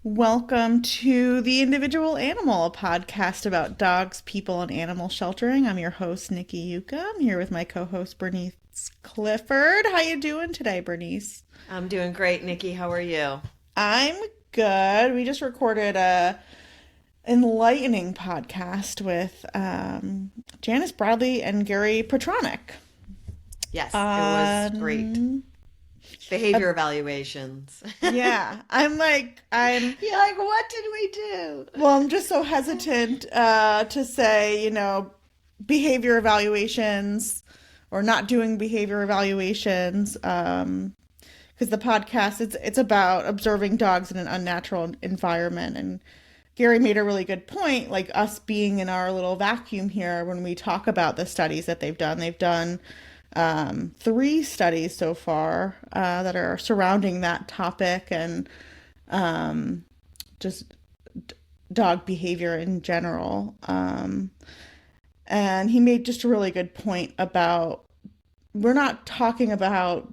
Welcome to The Individual Animal, a podcast about dogs, people, and animal sheltering. I'm your host, Nikki Yuka. I'm here with my co-host, Bernice Clifford. How you doing today, Bernice? I'm doing great, Nikki. How are you? I'm good. We just recorded a enlightening podcast with Janis Bradley and Gary Patronek. Yes, it was great. Um, uh, Behavior evaluations. yeah, I'm You're like, what did we do? Well, I'm just so hesitant to say, behavior evaluations or not doing behavior evaluations, because the podcast it's about observing dogs in an unnatural environment. And Gary made a really good point, like us being in our little vacuum here when we talk about the studies that they've done. They've done three studies so far that are surrounding that topic and just dog behavior in general. And he made just a really good point about we're not talking about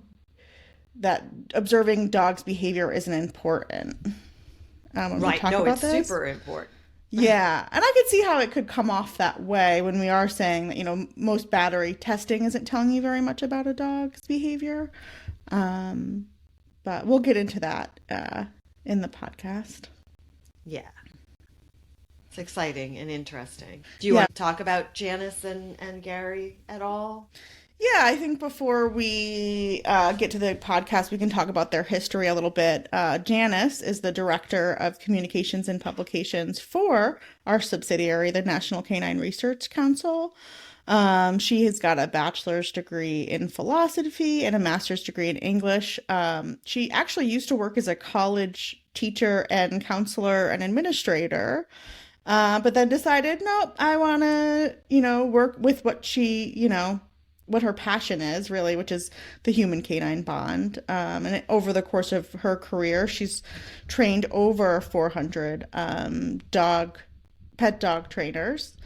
that observing dogs' behavior isn't important when we Right. talk No, about it's this. super important. Yeah, and I could see how it could come off that way when we are saying that, most battery testing isn't telling you very much about a dog's behavior. Um, but we'll get into that in the podcast. Yeah, it's exciting and interesting. Do you Yeah. want to talk about Janice and Gary at all? Yeah, I think before we get to the podcast, we can talk about their history a little bit. Janice is the Director of Communications and Publications for our subsidiary, the National Canine Research Council. She has got a bachelor's degree in philosophy and a master's degree in English. She actually used to work as a college teacher and counselor and administrator, but then decided, nope, I want to, work with what her passion is really, which is the human canine bond. Over the course of her career, she's trained over 400 pet dog trainers,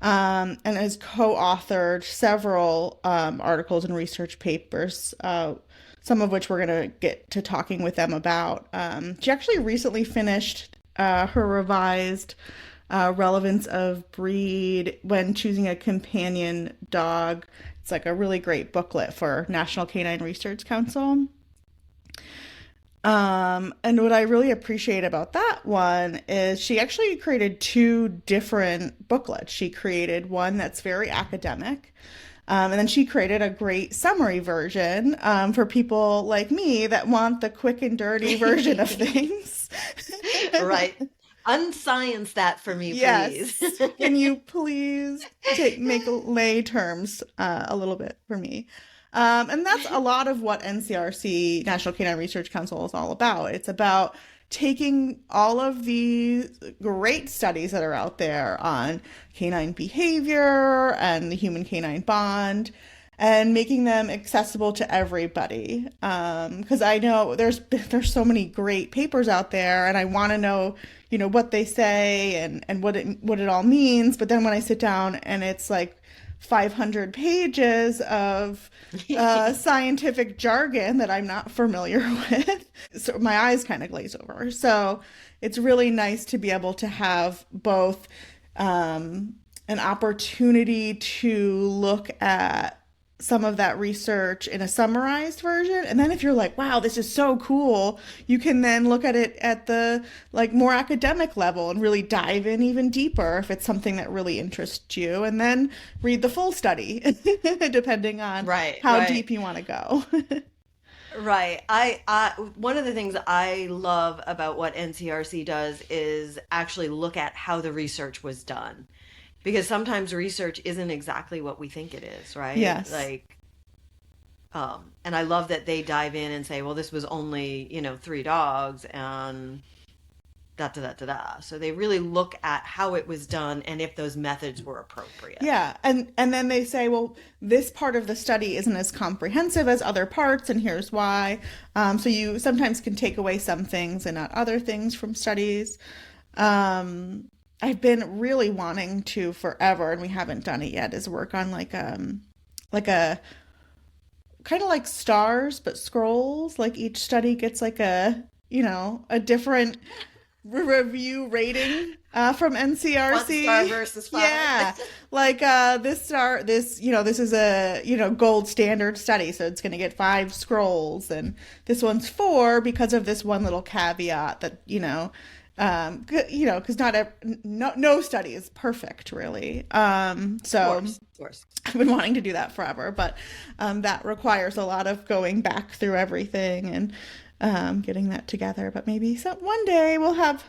and has co-authored several articles and research papers, some of which we're going to get to talking with them about. She actually recently finished her revised relevance of breed when choosing a companion dog. It's like a really great booklet for National Canine Research Council. And what I really appreciate about that one is she actually created two different booklets. She created one that's very academic, and then she created a great summary version for people like me that want the quick and dirty version of things. Right. Unscience that for me, please. Yes. Can you please make lay terms a little bit for me? And that's a lot of what NCRC, National Canine Research Council, is all about. It's about taking all of these great studies that are out there on canine behavior and the human canine bond and making them accessible to everybody. Because I know there's so many great papers out there, and I want to know, what they say and what it all means. But then when I sit down and it's like 500 pages of scientific jargon that I'm not familiar with, so my eyes kind of glaze over. So it's really nice to be able to have both an opportunity to look at some of that research in a summarized version. And then if you're like, wow, this is so cool, you can then look at it at the more academic level and really dive in even deeper if it's something that really interests you, and then read the full study depending on Right, how right. deep you want to go. Right. One of the things I love about what NCRC does is actually look at how the research was done. Because sometimes research isn't exactly what we think it is, right? Yes. And I love that they dive in and say, well, this was only, three dogs and da da da da da. So they really look at how it was done and if those methods were appropriate. Yeah, and then they say, well, this part of the study isn't as comprehensive as other parts, and here's why. So you sometimes can take away some things and not other things from studies. I've been really wanting to forever, and we haven't done it yet, is work on like a kind of like stars but scrolls. Like each study gets like a different review rating from 1 star NCRC. versus 5. Yeah. Like this is a, gold standard study, so it's going to get 5 scrolls, and this one's 4 because of this one little caveat that, because no study is perfect, really. So Of course. I've been wanting to do that forever, but that requires a lot of going back through everything and getting that together. But maybe one day we'll have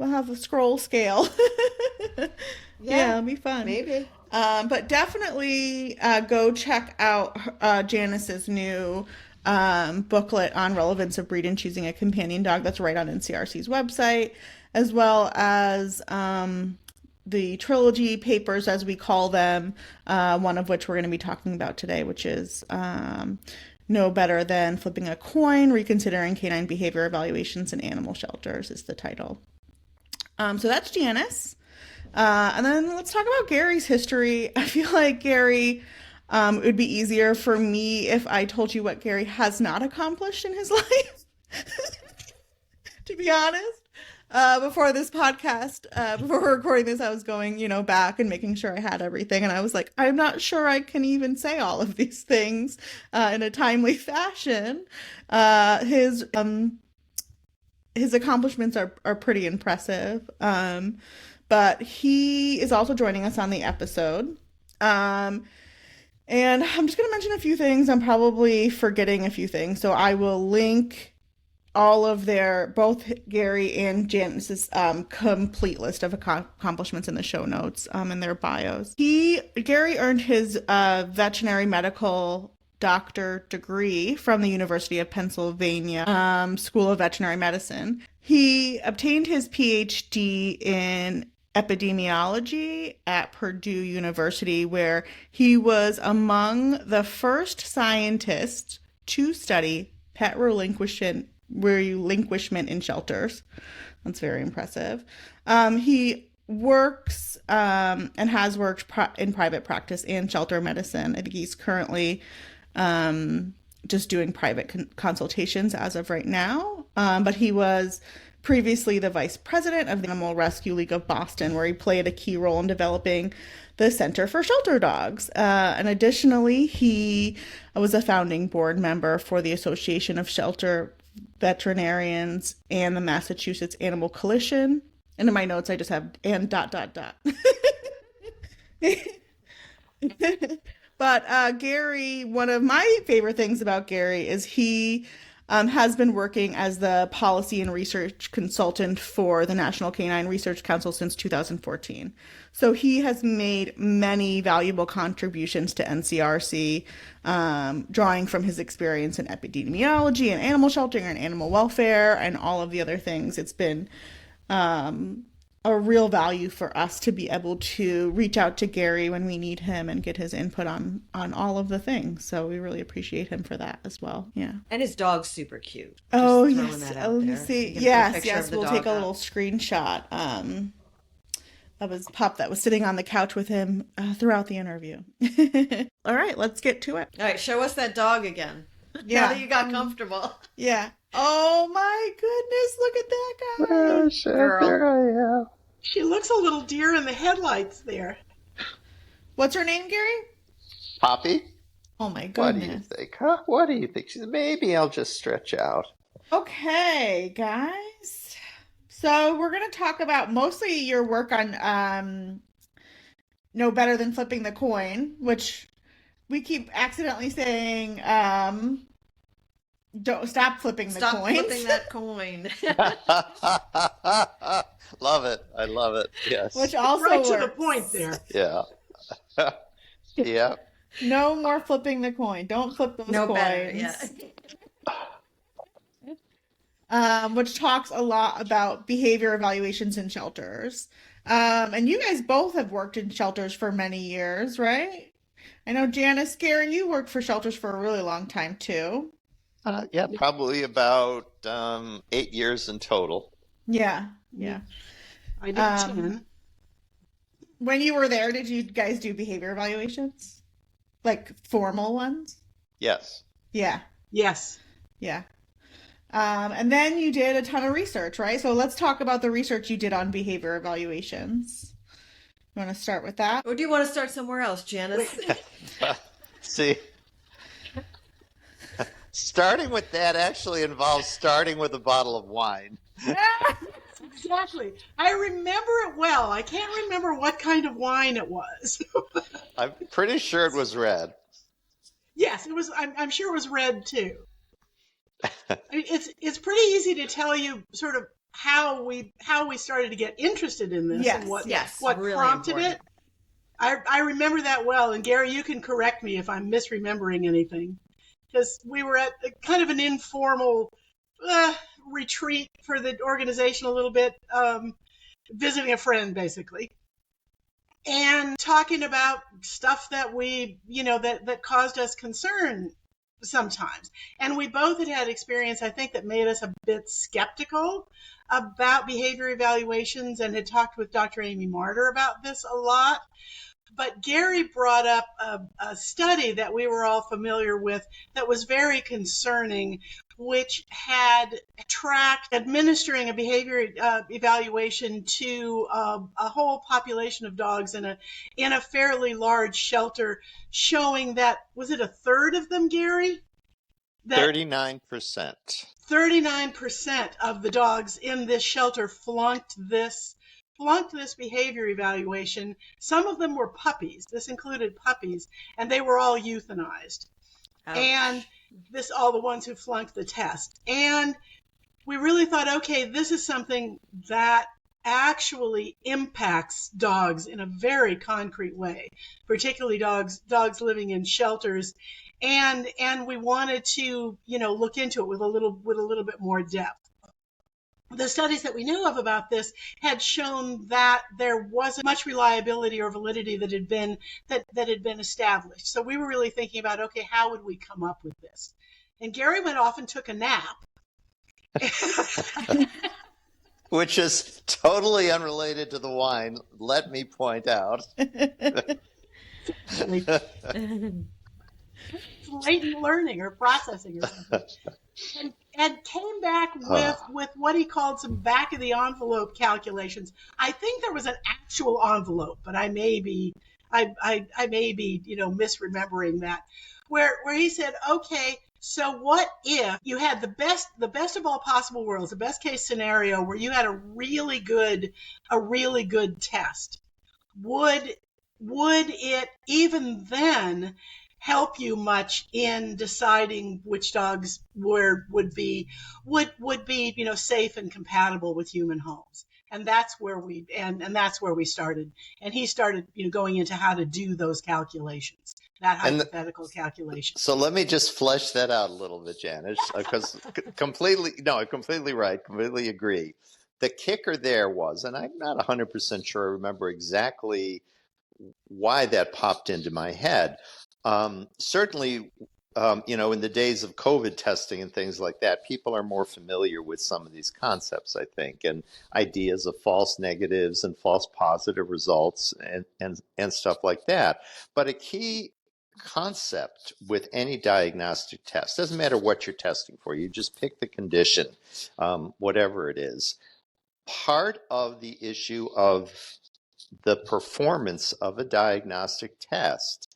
a scroll scale. Yeah, it'll be fun. Maybe. But definitely go check out Janis's new booklet on relevance of breed and choosing a companion dog. That's right on NCRC's website, as well as the trilogy papers, as we call them, one of which we're going to be talking about today, which is No Better Than Flipping a Coin, Reconsidering Canine Behavior Evaluations in Animal Shelters is the title. So that's Janis. And then let's talk about Gary's history. I feel like Gary, it would be easier for me if I told you what Gary has not accomplished in his life, to be honest. Before this podcast, before recording this, I was going, back and making sure I had everything. And I was like, I'm not sure I can even say all of these things in a timely fashion. His accomplishments are pretty impressive. But he is also joining us on the episode. And I'm just going to mention a few things. I'm probably forgetting a few things. So I will link all of both Gary and Janis's complete list of accomplishments in the show notes in their bios. Gary earned his veterinary medical doctor degree from the University of Pennsylvania School of Veterinary Medicine. He obtained his PhD in epidemiology at Purdue University, where he was among the first scientists to study pet relinquishment in shelters. That's very impressive. He works and has worked in private practice and shelter medicine. I think he's currently just doing private consultations as of right now. But he was previously the vice president of the Animal Rescue League of Boston, where he played a key role in developing the Center for Shelter Dogs. And additionally, he was a founding board member for the Association of Shelter Veterinarians and the Massachusetts Animal Coalition. And in my notes, I just have and ... But Gary, one of my favorite things about Gary is he has been working as the policy and research consultant for the National Canine Research Council since 2014. So he has made many valuable contributions to NCRC, drawing from his experience in epidemiology and animal sheltering and animal welfare and all of the other things. It's been a real value for us to be able to reach out to Gary when we need him and get his input on all of the things. So we really appreciate him for that as well. Yeah. And his dog's super cute. Oh, yes. Oh, you see. Yes. We'll take a little screenshot of his pup that was sitting on the couch with him throughout the interview. All right, let's get to it. All right, show us that dog again. Yeah. Now that you got comfortable. Yeah. Oh my goodness, look at that guy. There I am. She looks a little deer in the headlights there. What's her name, Gary? Poppy? Oh my goodness. What do you think, huh? What do you think? Maybe I'll just stretch out. Okay, guys. So we're going to talk about mostly your work on No Better Than Flipping the Coin, which we keep accidentally saying don't stop flipping the coin. Stop flipping that coin. Love it. I love it. Yes. Which also Right works. to the point there. Yeah. Yeah. No more flipping the coin. Don't flip those No coins. better, yeah. Which talks a lot about behavior evaluations in shelters. And you guys both have worked in shelters for many years, right? I know Janis, Garen, you worked for shelters for a really long time too. Yeah, probably about 8 years in total. Yeah. I did 10. When you were there, did you guys do behavior evaluations? Like formal ones? Yes. Yeah. Yes. Yeah. And then you did a ton of research, right? So let's talk about the research you did on behavior evaluations. You want to start with that? Or do you want to start somewhere else, Janice? See, starting with that actually involves starting with a bottle of wine. Exactly. I remember it well. I can't remember what kind of wine it was. I'm pretty sure it was red. Yes, it was. I'm sure it was red too. I mean, it's pretty easy to tell you sort of how we started to get interested in this and what really prompted important. it. I remember that well, and Gary, you can correct me if I'm misremembering anything, because we were at kind of an informal retreat for the organization a little bit, visiting a friend basically, and talking about stuff that we, that caused us concern sometimes. And we both had experience, I think, that made us a bit skeptical about behavior evaluations, and had talked with Dr. Amy Marder about this a lot. But Gary brought up a study that we were all familiar with that was very concerning, which had tracked administering a behavior evaluation to a whole population of dogs in a fairly large shelter, showing that, was it a third of them, Gary? 39%. 39% of the dogs in this shelter flunked this behavior evaluation. Some of them were puppies. This included puppies, and they were all euthanized. Ouch. And all the ones who flunked the test. And we really thought, okay, this is something that actually impacts dogs in a very concrete way, particularly dogs living in shelters. And we wanted to, look into it with a little bit more depth. The studies that we knew of about this had shown that there wasn't much reliability or validity that had been established. So we were really thinking about, okay, how would we come up with this? And Gary went off and took a nap. Which is totally unrelated to the wine, let me point out. Latent learning or processing or something. And came back with what he called some back of the envelope calculations. I think there was an actual envelope, but I may be misremembering that, where he said, okay, so what if you had the best of all possible worlds, the best case scenario where you had a really good test? Would it even then help you much in deciding which dogs would be safe and compatible with human homes? And that's where we started. And he started going into how to do those calculations, that hypothetical calculation. So let me just flesh that out a little bit, Janis, because completely right, completely agree. The kicker there was, and I'm not 100% sure I remember exactly why that popped into my head. Certainly, in the days of COVID testing and things like that, people are more familiar with some of these concepts, I think, and ideas of false negatives and false positive results and stuff like that. But a key concept with any diagnostic test, doesn't matter what you're testing for, you just pick the condition, whatever it is. Part of the issue of the performance of a diagnostic test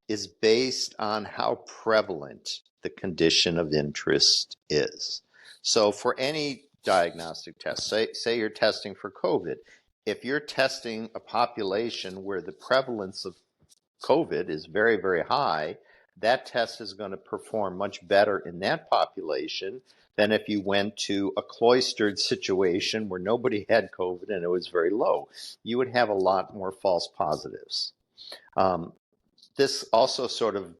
is based on how prevalent the condition of interest is. So for any diagnostic test, say you're testing for COVID, if you're testing a population where the prevalence of COVID is very, very high, that test is going to perform much better in that population than if you went to a cloistered situation where nobody had COVID and it was very low. You would have a lot more false positives. This also sort of,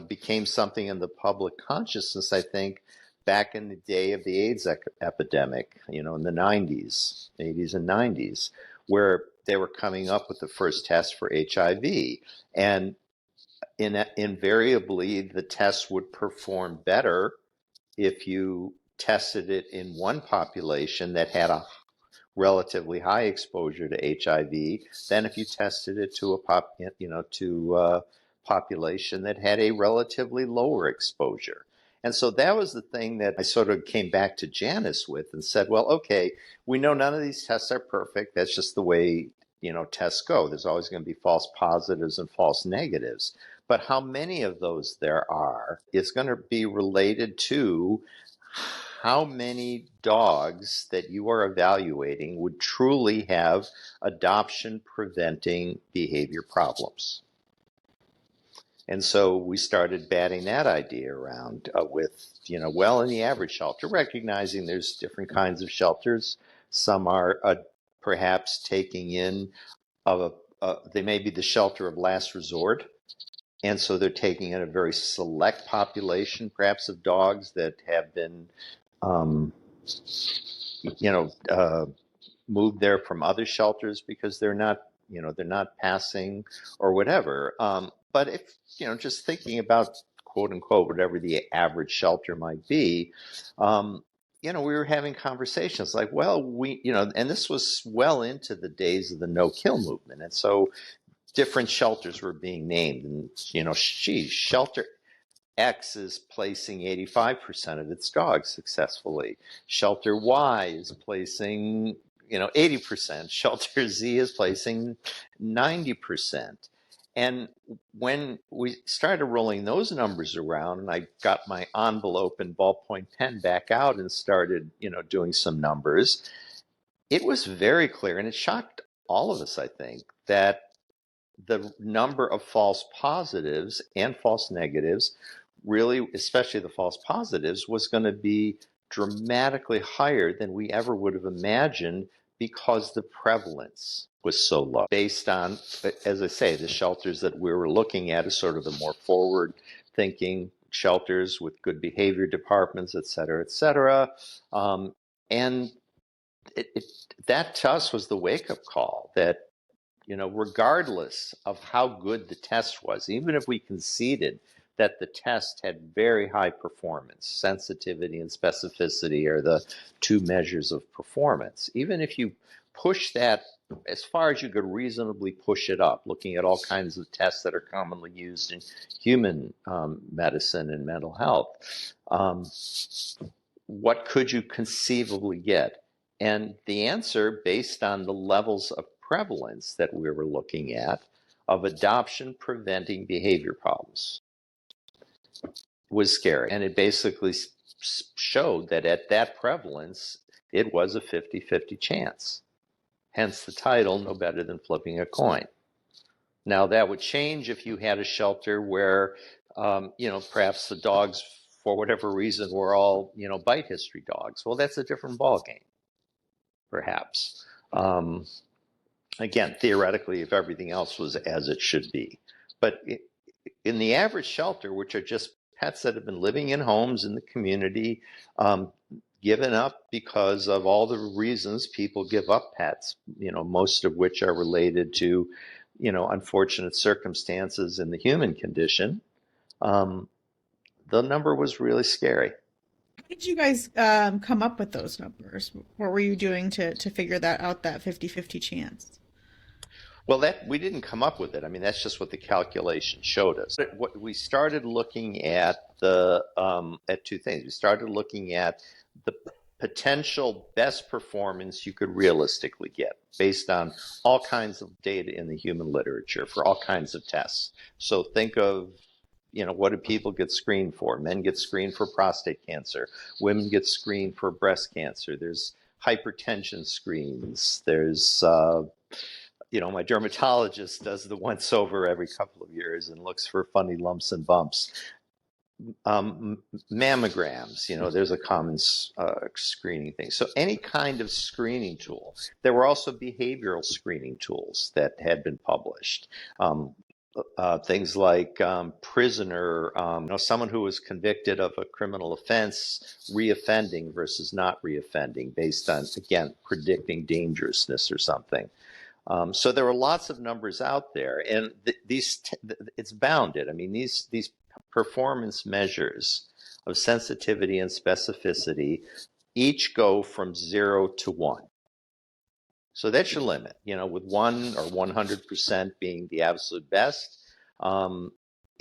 became something in the public consciousness, I think, back in the day of the AIDS epidemic, in the 90s, 80s and 90s, where they were coming up with the first test for HIV. And invariably, the test would perform better if you tested it in one population that had a relatively high exposure to HIV than if you tested it to a population that had a relatively lower exposure. And so that was the thing that I sort of came back to Janis with and said, well, okay, we know none of these tests are perfect. That's just the way, tests go. There's always going to be false positives and false negatives. But how many of those there are is going to be related to how many dogs that you are evaluating would truly have adoption preventing behavior problems. And so we started batting that idea around with, well, in the average shelter, recognizing there's different kinds of shelters. Some are perhaps taking in, they may be the shelter of last resort. And so they're taking in a very select population, perhaps of dogs that have been, moved there from other shelters because they're not passing or whatever. But if, just thinking about quote unquote, whatever the average shelter might be, we were having conversations like, well, and this was well into the days of the no-kill movement. And so different shelters were being named, and, shelter X is placing 85% of its dogs successfully. Shelter Y is placing, 80%. Shelter Z is placing 90%. And when we started rolling those numbers around, and I got my envelope and ballpoint pen back out and started, doing some numbers, it was very clear, and it shocked all of us, I think, that the number of false positives and false negatives, really, especially the false positives, was going to be dramatically higher than we ever would have imagined because the prevalence was so low. Based on, as I say, the shelters that we were looking at as sort of the more forward-thinking shelters with good behavior departments, et cetera, et cetera. And that to us was the wake-up call that, regardless of how good the test was, even if we conceded that the test had very high performance, sensitivity and specificity are the two measures of performance. Even if you push that as far as you could reasonably push it up, looking at all kinds of tests that are commonly used in human medicine and mental health, what could you conceivably get? And the answer, based on the levels of prevalence that we were looking at of adoption preventing behavior problems, was scary. And it basically showed that at that prevalence, it was a 50-50 chance. Hence the title, No Better Than Flipping a Coin. Now, that would change if you had a shelter where, perhaps the dogs, for whatever reason, were all, bite history dogs. Well, that's a different ballgame, perhaps. Again, theoretically, if everything else was as it should be. But in the average shelter, which are just pets that have been living in homes in the community, given up because of all the reasons people give up pets, most of which are related to, unfortunate circumstances in the human condition, the number was really scary. How did you guys come up with those numbers? What were you doing to figure that out, that 50-50 chance? Well, that we didn't come up with it. I mean, that's just what the calculation showed us. What we started looking at at two things. We started looking at the potential best performance you could realistically get based on all kinds of data in the human literature for all kinds of tests. So think of, what do people get screened for? Men get screened for prostate cancer. Women get screened for breast cancer. There's hypertension screens. There's my dermatologist does the once over every couple of years and looks for funny lumps and bumps. Mammograms, there's a common screening thing. So any kind of screening tool. There were also behavioral screening tools that had been published. Things like prisoner, someone who was convicted of a criminal offense, reoffending versus not reoffending based on, again, predicting dangerousness or something. So there were lots of numbers out there, and it's bounded. I mean, these performance measures of sensitivity and specificity each go from 0 to 1. So that's your limit, with 1 or 100% being the absolute best.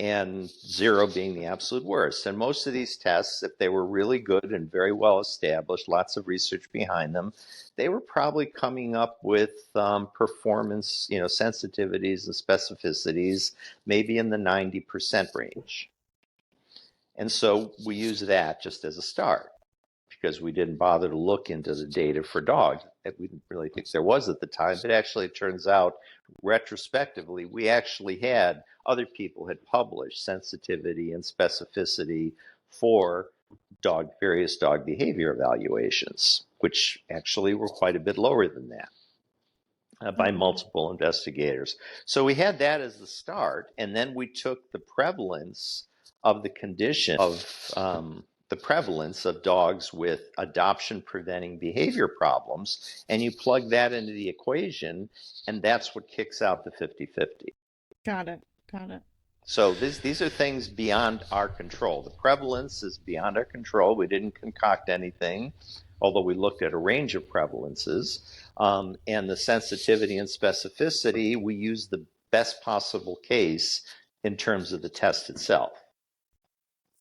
and 0 being the absolute worst. And most of these tests, if they were really good and very well established, lots of research behind them, they were probably coming up with performance, sensitivities and specificities, maybe in the 90% range. And so we use that just as a start, because we didn't bother to look into the data for dogs. We didn't really think there was at the time, but actually it turns out retrospectively, we actually had other people had published sensitivity and specificity for various dog behavior evaluations, which actually were quite a bit lower than that by multiple investigators. So we had that as the start, and then we took the prevalence of the condition of the prevalence of dogs with adoption preventing behavior problems, and you plug that into the equation, and that's what kicks out the 50-50. Got it. So these are things beyond our control. The prevalence is beyond our control. We didn't concoct anything, although we looked at a range of prevalences. And the sensitivity and specificity, we used the best possible case in terms of the test itself.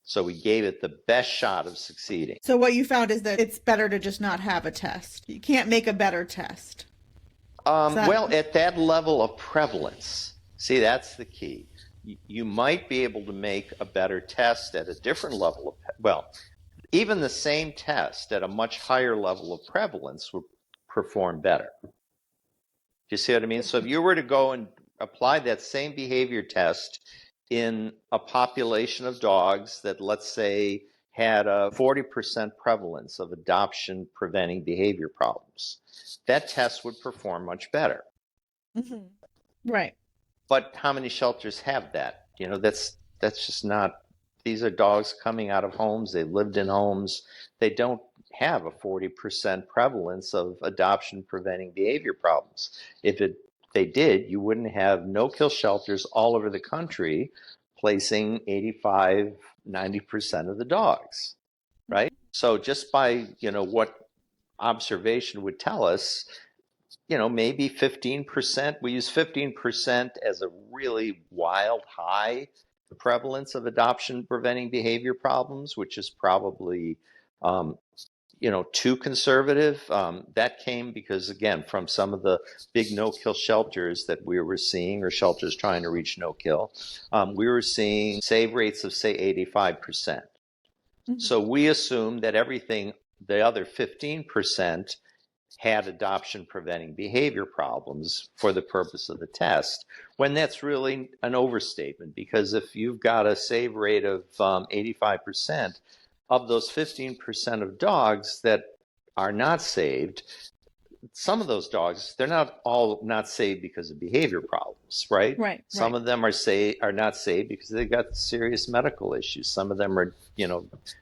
So we gave it the best shot of succeeding. So what you found is that it's better to just not have a test. You can't make a better test. Well, at that level of prevalence, see, that's the key. You might be able to make a better test at a different level of, even the same test at a much higher level of prevalence would perform better. Do you see what I mean? So if you were to go and apply that same behavior test in a population of dogs that, let's say, had a 40% prevalence of adoption preventing behavior problems, that test would perform much better. Mm-hmm. Right. But how many shelters have that? That's just not, these are dogs coming out of homes. They lived in homes. They don't have a 40% prevalence of adoption preventing behavior problems. If they did, you wouldn't have no-kill shelters all over the country placing 85, 90% of the dogs, right? So just by, what observation would tell us, maybe 15%, we use 15% as a really wild high prevalence of adoption preventing behavior problems, which is probably, too conservative. That came because, again, from some of the big no-kill shelters that we were seeing, or shelters trying to reach no-kill, we were seeing save rates of, say, 85%. Mm-hmm. So we assumed that everything, the other 15%, had adoption preventing behavior problems for the purpose of the test, when that's really an overstatement, because if you've got a save rate of 85%, of those 15% of dogs that are not saved, some of those dogs, they're not all not saved because of behavior problems, right? Right. Some of them are not saved because they've got serious medical issues. Some of them are,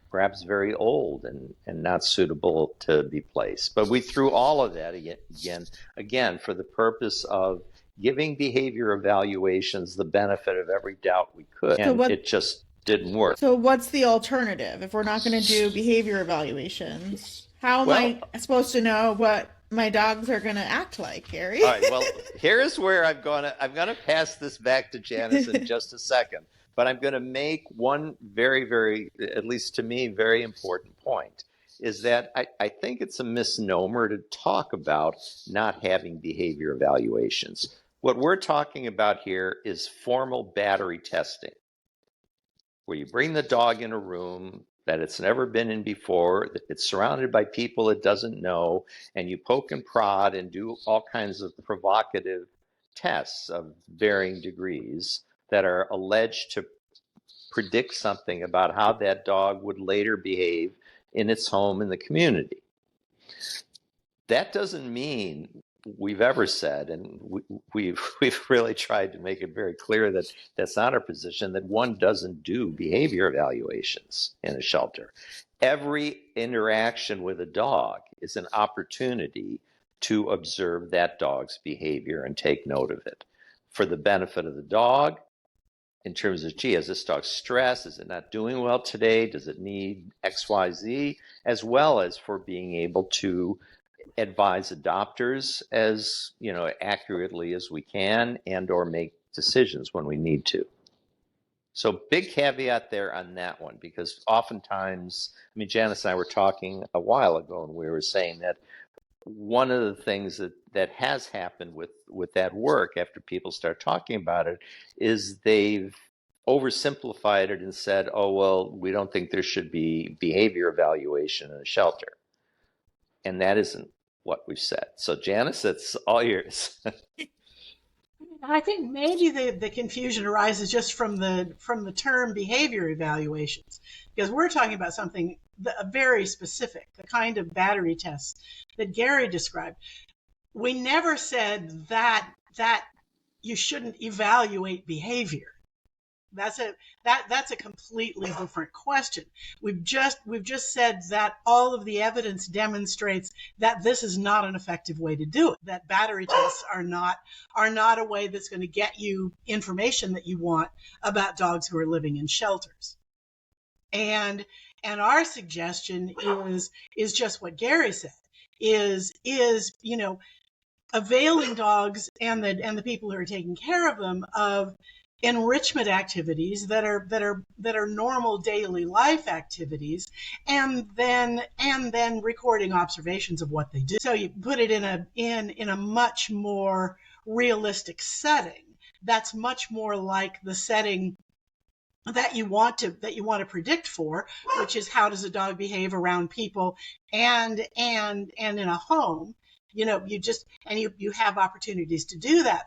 perhaps very old and not suitable to be placed. But we threw all of that again for the purpose of giving behavior evaluations the benefit of every doubt we could. And it just didn't work. So what's the alternative? If we're not going to do behavior evaluations, how am I supposed to know what my dogs are going to act like, Gary? All right. Well, here's where I'm going to pass this back to Janis in just a second. But I'm going to make one very, very, at least to me, very important point, is that I think it's a misnomer to talk about not having behavior evaluations. What we're talking about here is formal battery testing, where you bring the dog in a room that it's never been in before, that it's surrounded by people it doesn't know, and you poke and prod and do all kinds of provocative tests of varying degrees that are alleged to predict something about how that dog would later behave in its home in the community. That doesn't mean we've ever said, and we've really tried to make it very clear that that's not our position, that one doesn't do behavior evaluations in a shelter. Every interaction with a dog is an opportunity to observe that dog's behavior and take note of it for the benefit of the dog, in terms of, is this dog stressed? Is it not doing well today? Does it need X, Y, Z? As well as for being able to advise adopters as accurately as we can, and or make decisions when we need to. So big caveat there on that one, because oftentimes, I mean, Janice and I were talking a while ago, and we were saying that one of the things that has happened with that work after people start talking about it is they've oversimplified it and said, oh, well, we don't think there should be behavior evaluation in a shelter. And that isn't what we've said. So Janice, it's all yours. I think maybe the confusion arises just from the term behavior evaluations, because we're talking about something very specific, the kind of battery tests that Gary described. We never said that you shouldn't evaluate behavior. That's a completely different question. We've just said that all of the evidence demonstrates that this is not an effective way to do it. That battery tests are not a way that's going to get you information that you want about dogs who are living in shelters. And our suggestion is just what Gary said, is availing dogs and the people who are taking care of them of enrichment activities that are normal daily life activities, and then recording observations of what they do. So you put it in a much more realistic setting. That's much more like the setting that you want to predict for, which is how does a dog behave around people and in a home. You have opportunities to do that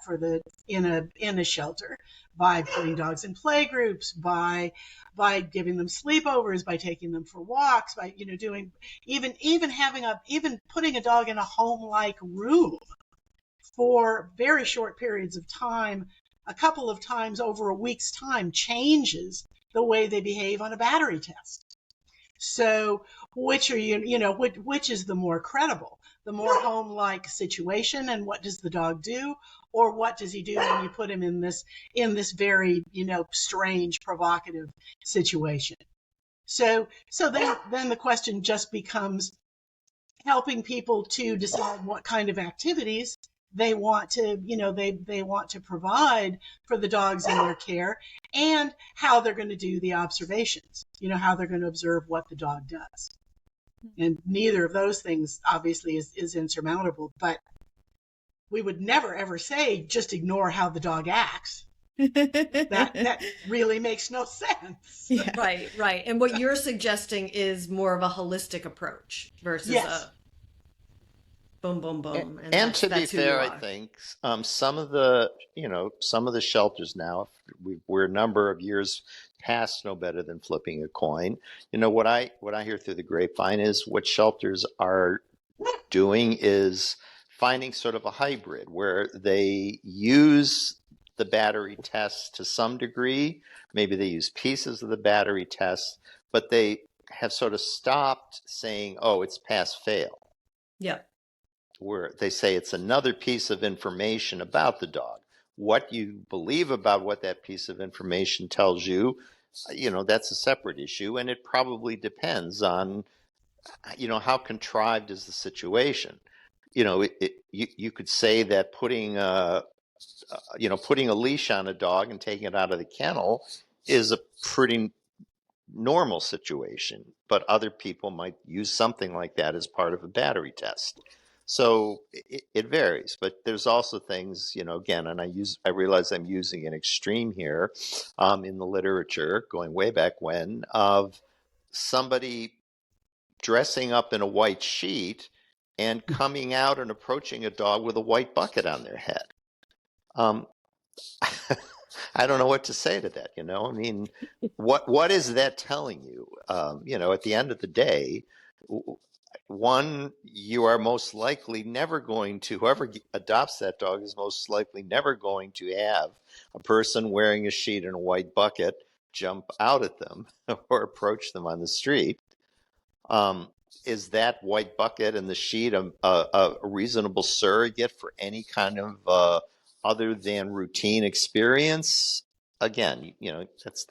in a shelter by putting dogs in play groups, by giving them sleepovers, by taking them for walks, by doing even putting a dog in a home-like room for very short periods of time, a couple of times over a week's time, changes the way they behave on a battery test. So which is the more credible? The more home-like situation, and what does the dog do, or what does he do when you put him in this very strange, provocative situation? So then the question just becomes helping people to decide what kind of activities they want to they want to provide for the dogs in their care, and how they're going to do the observations, how they're going to observe what the dog does. And neither of those things obviously is insurmountable, but we would never ever say just ignore how the dog acts. That really makes no sense. Yeah. Right. And what you're suggesting is more of a holistic approach versus a boom, boom, boom. And to be fair, I think some of the shelters now, we're a number of years past no better than flipping a coin. What I hear through the grapevine is what shelters are doing is finding sort of a hybrid where they use the battery test to some degree. Maybe they use pieces of the battery test, but they have sort of stopped saying, oh, it's pass fail. Yeah. Where they say it's another piece of information about the dog. What you believe about what that piece of information tells you, that's a separate issue, and it probably depends on, how contrived is the situation. You could say that putting a leash on a dog and taking it out of the kennel is a pretty normal situation, but other people might use something like that as part of a battery test. So it varies, but there's also things, again, and I realize I'm using an extreme here in the literature going way back when, of somebody dressing up in a white sheet and coming out and approaching a dog with a white bucket on their head. I don't know what to say to that. I mean, what is that telling you? At the end of the day, one, you are most likely never going to, whoever adopts that dog is most likely never going to have a person wearing a sheet and a white bucket jump out at them or approach them on the street. Is that white bucket and the sheet a reasonable surrogate for any kind of other than routine experience? Again,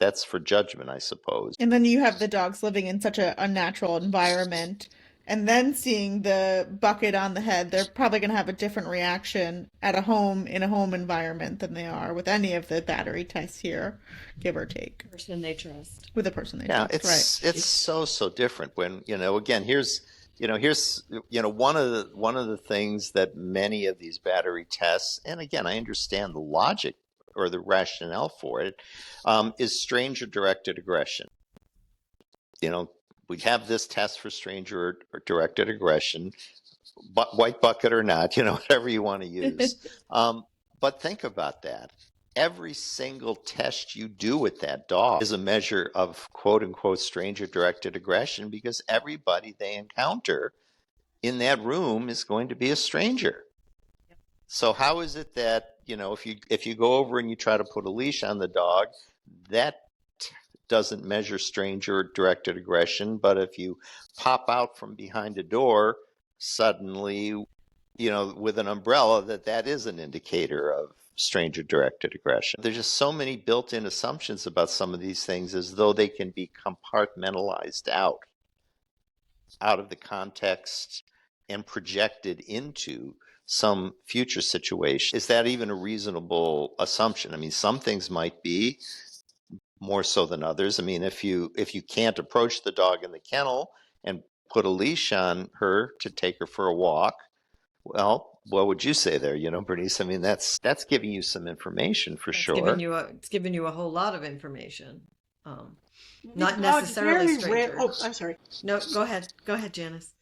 that's for judgment, I suppose. And then you have the dogs living in such a unnatural environment and then seeing the bucket on the head, they're probably going to have a different reaction at a home in a home environment than they are with any of the battery tests here, give or take, Person they trust. with a person they Yeah, trust, right? it's so different when, again, here's one of the things that many of these battery tests, and again, I understand the logic or the rationale for it, is stranger directed aggression. We have this test for stranger or directed aggression, white bucket or not, whatever you want to use. But think about that. Every single test you do with that dog is a measure of quote unquote stranger directed aggression, because everybody they encounter in that room is going to be a stranger. So how is it that, if you go over and you try to put a leash on the dog, that doesn't measure stranger directed aggression, but if you pop out from behind a door suddenly, with an umbrella, that is an indicator of stranger directed aggression. There's just so many built-in assumptions about some of these things, as though they can be compartmentalized out of the context and projected into some future situation. Is that even a reasonable assumption? I mean, some things might be more so than others. I mean, if you can't approach the dog in the kennel and put a leash on her to take her for a walk, well, what would you say there, Bernice? I mean, that's giving you some information for sure. It's giving you a whole lot of information. Not Dogs necessarily very stranger. Oh, I'm sorry. No, go ahead, Janis.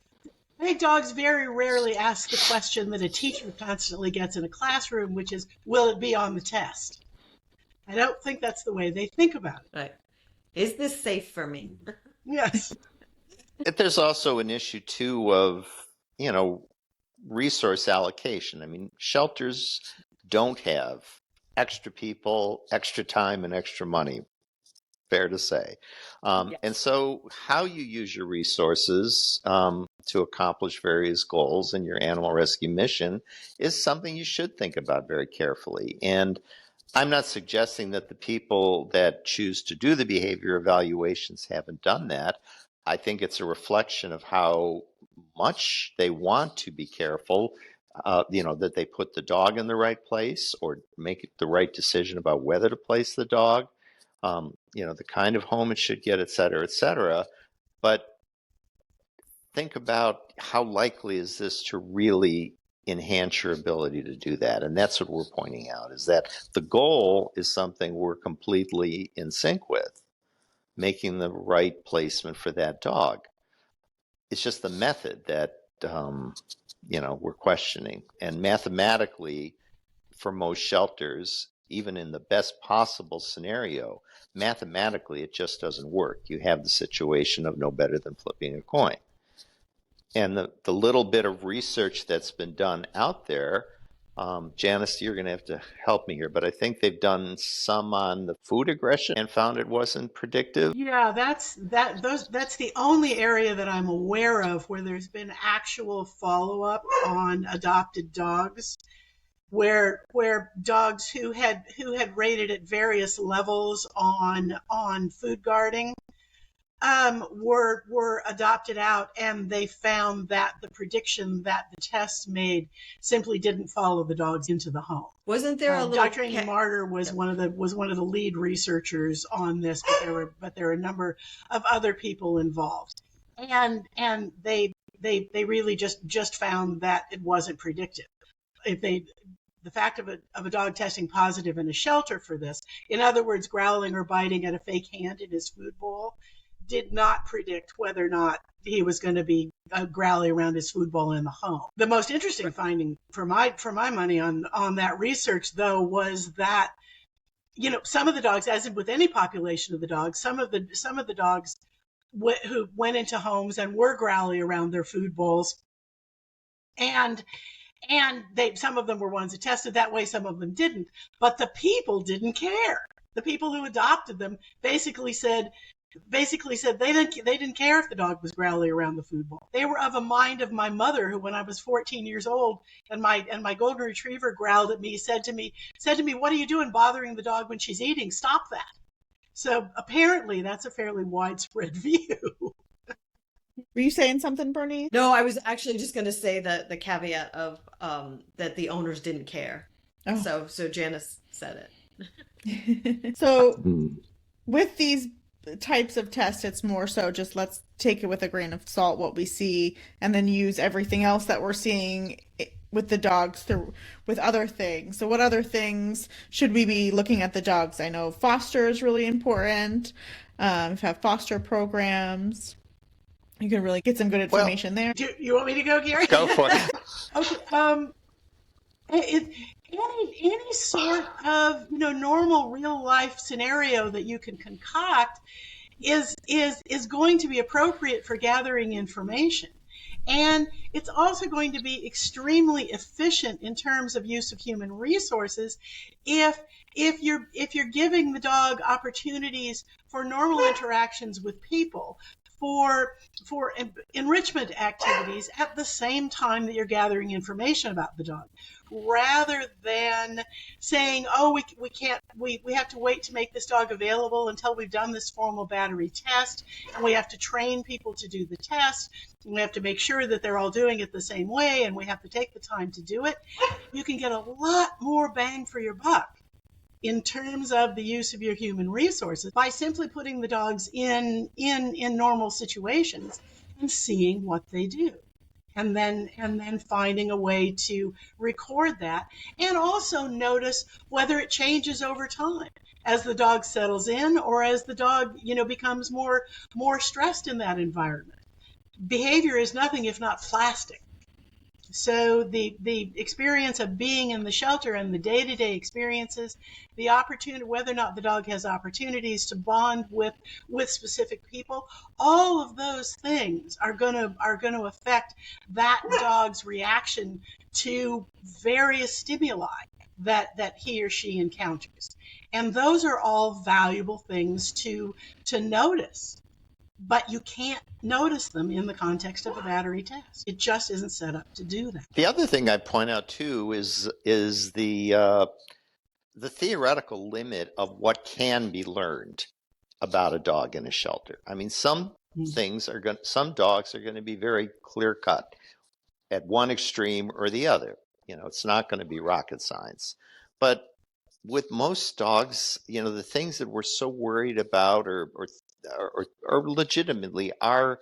I think dogs very rarely ask the question that a teacher constantly gets in a classroom, which is, will it be on the test? I don't think that's the way they think about it. Right. Is this safe for me? Yes. There's also an issue too of, resource allocation. I mean, shelters don't have extra people, extra time, and extra money. Fair to say. Yes. And so how you use your resources to accomplish various goals in your animal rescue mission is something you should think about very carefully. And I'm not suggesting that the people that choose to do the behavior evaluations haven't done that. I think it's a reflection of how much they want to be careful, that they put the dog in the right place or make the right decision about whether to place the dog, the kind of home it should get, et cetera. But think about how likely is this to really enhance your ability to do that. And that's what we're pointing out, is that the goal is something we're completely in sync with, making the right placement for that dog. It's just the method that, we're questioning. And mathematically, for most shelters, even in the best possible scenario, mathematically, it just doesn't work. You have the situation of no better than flipping a coin. And the little bit of research that's been done out there, Janis, you're going to have to help me here, but I think they've done some on the food aggression and found it wasn't predictive. Yeah, that's the only area that I'm aware of where there's been actual follow-up on adopted dogs, where dogs who had rated at various levels on food guarding were adopted out, and they found that the prediction that the tests made simply didn't follow the dogs into the home. Wasn't there a little Dr. Amy Martyr was one of the lead researchers on this, but there were a number of other people involved, and they really just found that it wasn't predictive. The fact of a dog testing positive in a shelter for this, in other words, growling or biting at a fake hand in his food bowl, did not predict whether or not he was going to be growly around his food bowl in the home. The most interesting finding for my money on that research, though, was that, some of the dogs, as with any population of the dogs, some of the dogs who went into homes and were growly around their food bowls, and some of them were ones that tested that way, some of them didn't, but the people didn't care. The people who adopted them basically said they didn't care if the dog was growly around the food bowl. They were of a mind of my mother, who, when I was 14 years old and my golden retriever growled at me, said to me, "What are you doing bothering the dog when she's eating? Stop that." So apparently that's a fairly widespread view. Were you saying something, Bernie? No, I was actually just going to say the caveat of that the owners didn't care. Oh. So Janice said So Mm. with these types of tests, it's more so just let's take it with a grain of salt what we see, and then use everything else that we're seeing with the dogs through with other things. So what other things should we be looking at the dogs? I know foster is really important. If you have foster programs, you can really get some good Well, information there. Do you want me to go, Gary? go for it. Okay. Any sort of normal real life scenario that you can concoct is going to be appropriate for gathering information. And it's also going to be extremely efficient in terms of use of human resources if you're giving the dog opportunities for normal interactions with people, for enrichment activities at the same time that you're gathering information about the dog, rather than saying, oh, we can't, we have to wait to make this dog available until we've done this formal battery test, and we have to train people to do the test, and we have to make sure that they're all doing it the same way, and we have to take the time to do it. You can get a lot more bang for your buck in terms of the use of your human resources by simply putting the dogs in normal situations and seeing what they do. And then finding a way to record that, and also notice whether it changes over time as the dog settles in, or as the dog becomes more stressed in that environment. Behavior is nothing if not plastic. So the experience of being in the shelter and the day-to-day experiences, the opportunity, whether or not the dog has opportunities to bond with specific people, all of those things are going to affect that dog's reaction to various stimuli that he or she encounters. And those are all valuable things to notice. But you can't notice them in the context of a battery test. It just isn't set up to do that. The other thing I'd point out too is the theoretical limit of what can be learned about a dog in a shelter. I mean, some dogs are going to be very clear cut at one extreme or the other. It's not going to be rocket science. But with most dogs, the things that we're so worried about or legitimately are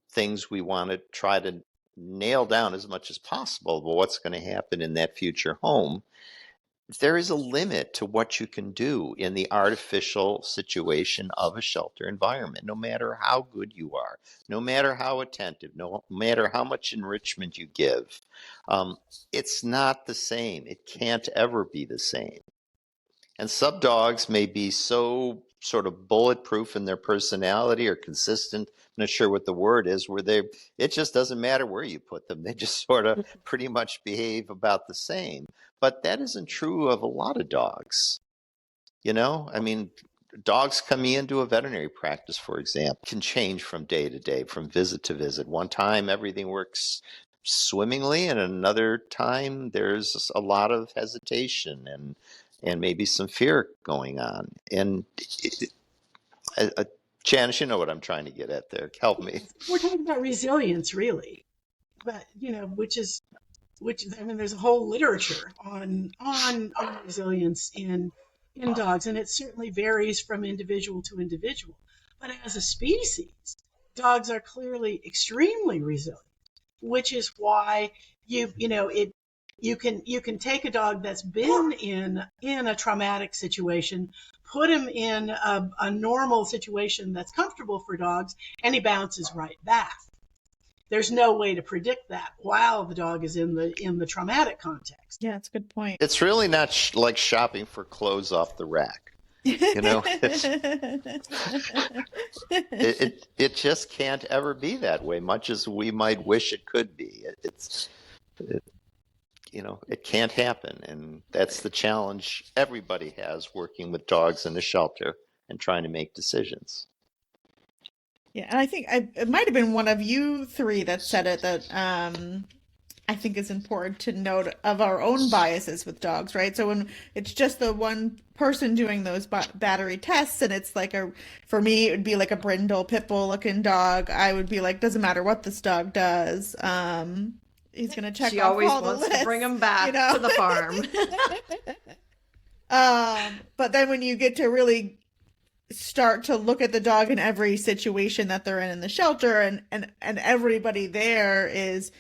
things we want to try to nail down as much as possible about what's going to happen in that future home. There is a limit to what you can do in the artificial situation of a shelter environment, no matter how good you are, no matter how attentive, no matter how much enrichment you give. It's not the same. It can't ever be the same. And some dogs may be so sort of bulletproof in their personality or consistent, I'm not sure what the word is, where it just doesn't matter where you put them. They just sort of pretty much behave about the same. But that isn't true of a lot of dogs. I mean, dogs coming into a veterinary practice, for example, can change from day to day, from visit to visit. One time everything works swimmingly, and another time there's a lot of hesitation and maybe some fear going on. And Janice, you know what I'm trying to get at there. Help me. We're talking about resilience, really, but I mean, there's a whole literature on resilience in dogs, and it certainly varies from individual to individual. But as a species, dogs are clearly extremely resilient, which is why you can take a dog that's been in a traumatic situation, put him in a normal situation that's comfortable for dogs, and he bounces right back. There's no way to predict that while the dog is in the traumatic context. Yeah, that's a good point. It's really not like shopping for clothes off the rack. It just can't ever be that way, much as we might wish it could be. It can't happen, and that's the challenge everybody has working with dogs in a shelter and trying to make decisions. Yeah, and I think it might have been one of you three that said it, that I think is important to note of our own biases with dogs, right? So when it's just the one person doing those battery tests, and it's like for me, it would be like a brindle pit bull looking dog. I would be like, doesn't matter what this dog does. He's gonna check She off always all the wants to bring lists, him back to the farm. But then when you get to really start to look at the dog in every situation that they're in the shelter, and everybody there is,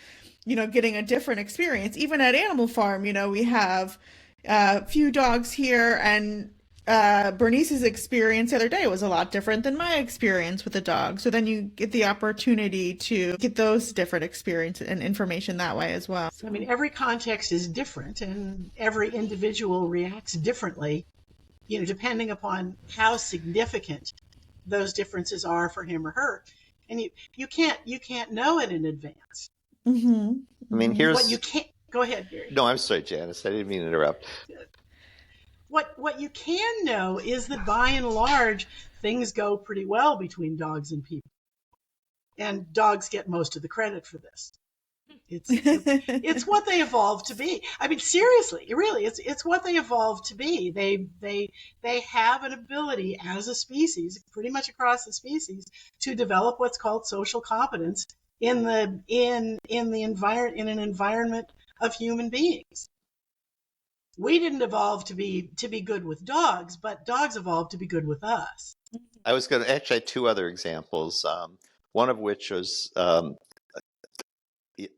getting a different experience. Even at Animal Farm, we have a few dogs here, and Bernice's experience the other day was a lot different than my experience with the dog. So then you get the opportunity to get those different experience and information that way as well. So, every context is different, and every individual reacts differently, depending upon how significant those differences are for him or her. And you can't know it in advance. Mm-hmm. Here's what you can't. Go ahead, Gary. No, I'm sorry, Janice. I didn't mean to interrupt. What you can know is that by and large, things go pretty well between dogs and people. And dogs get most of the credit for this. It's what they evolved to be. Seriously, really, it's what they evolved to be. They have an ability as a species, pretty much across the species, to develop what's called social competence in an environment of human beings. We didn't evolve to be good with dogs, but dogs evolved to be good with us. I was going to actually have two other examples. One of which was